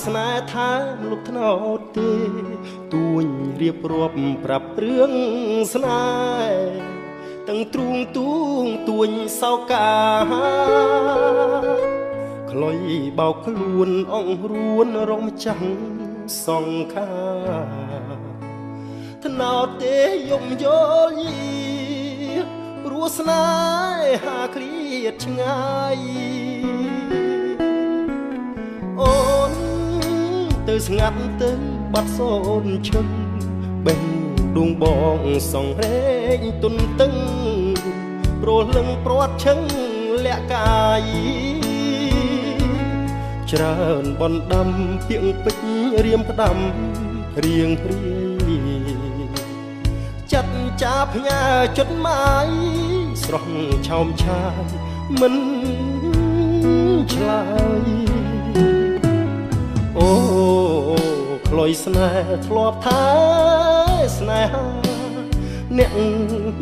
ស្នេហ៍ថាលុកថ្នោតទេទួញរៀបរាប់ប្រាប់រឿងស្នេហ៍ទាំងទ្រូងទួងទួញសោកាខ្លុយបោកខ្លួនអង្រួនរំចាំងសង្ខាថ្នោតទេយំយល់យីព្រោះស្នេហាគ្រៀតឆ្ងាយអូនទៅស្ងាត់ទៅបាត់សូនឈឹងបេះដួងបងសងរែងទុនតឹងព្រោះលឹងព្រាត់ឈឹងលាក់កាយច្រើនបណ្ដាំទៀងពេជ្ររៀមផ្ដាំរៀងព្រាយចាត់ចាផ្ញើចុតម៉ាយស្រស់ឆោមឆាយមិនឆ្លើយអូខ្លុយស្នេហ៍ធ្លាប់ថាស្នេហាអ្នក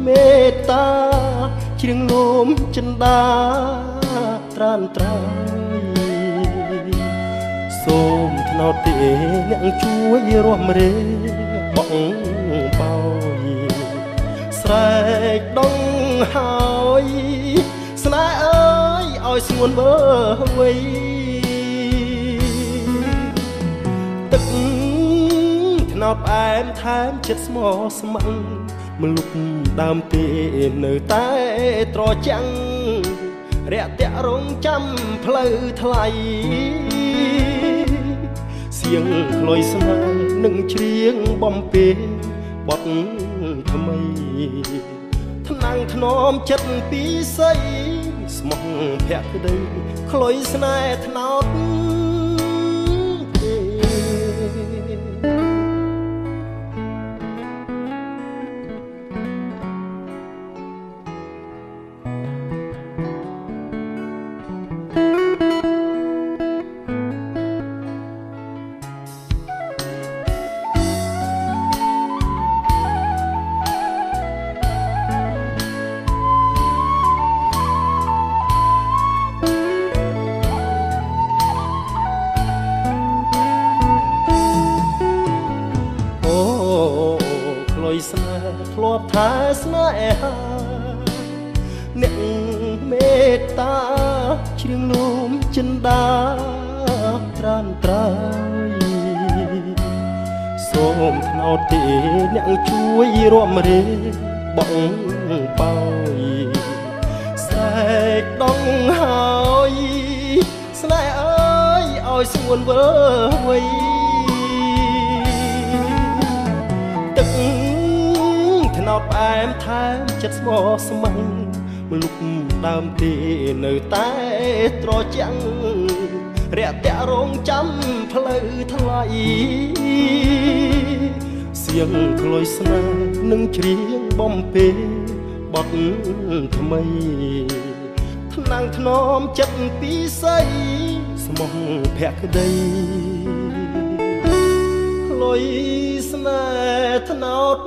មេត្តាជ្រៀងនោមចិន្តាត្រានត្រើយសូមថ្នោតទេអ្នកជួយរួមរេបងបោយស្រែកដងហើយស្នេហ៍អើយឲ្យស្ងួនវើវៃទឹកថ្នោតផ្អែមថែមចិត្តស្មោះស្ម័គ្រមលុបដើមទេនៅតែត្រចាំងរាក់ទាក់រងចាំផ្លូវថ្លៃសៀងខ្លុយស្នេហ៍នឹងច្រៀងបំពេបទថ្មីថ្នាំងធ្នមចិត្តពីស័យស្មោះភក្តីខ្លុយស្នេហ៍ថ្នោតស្នេហ៍ធ្លាប់ថាស្នេហាអ្នកមេត្តាជ្រៀងនោមចិន្តាត្រានត្រើយសូមថ្នោតទេអ្នកជួយរួមរេបងបោយស្រែកដងហើយស្នេហ៍អើយឲ្យស្ងួនវើវៃថ្នោតផ្អែមថែមចិត្តស្មោះស្ម័គ្រមលុបដើមទេនៅតែត្រចាំងរាក់ទាក់រងចាំផ្លូវថ្លៃសៀងខ្លុយស្នេហ៍នឹងច្រៀងបំពេបទថ្មីថ្នាំងធ្នមចិត្តពីស័យស្មោះភក្តីខ្លុយស្នេហ៍ថ្នោត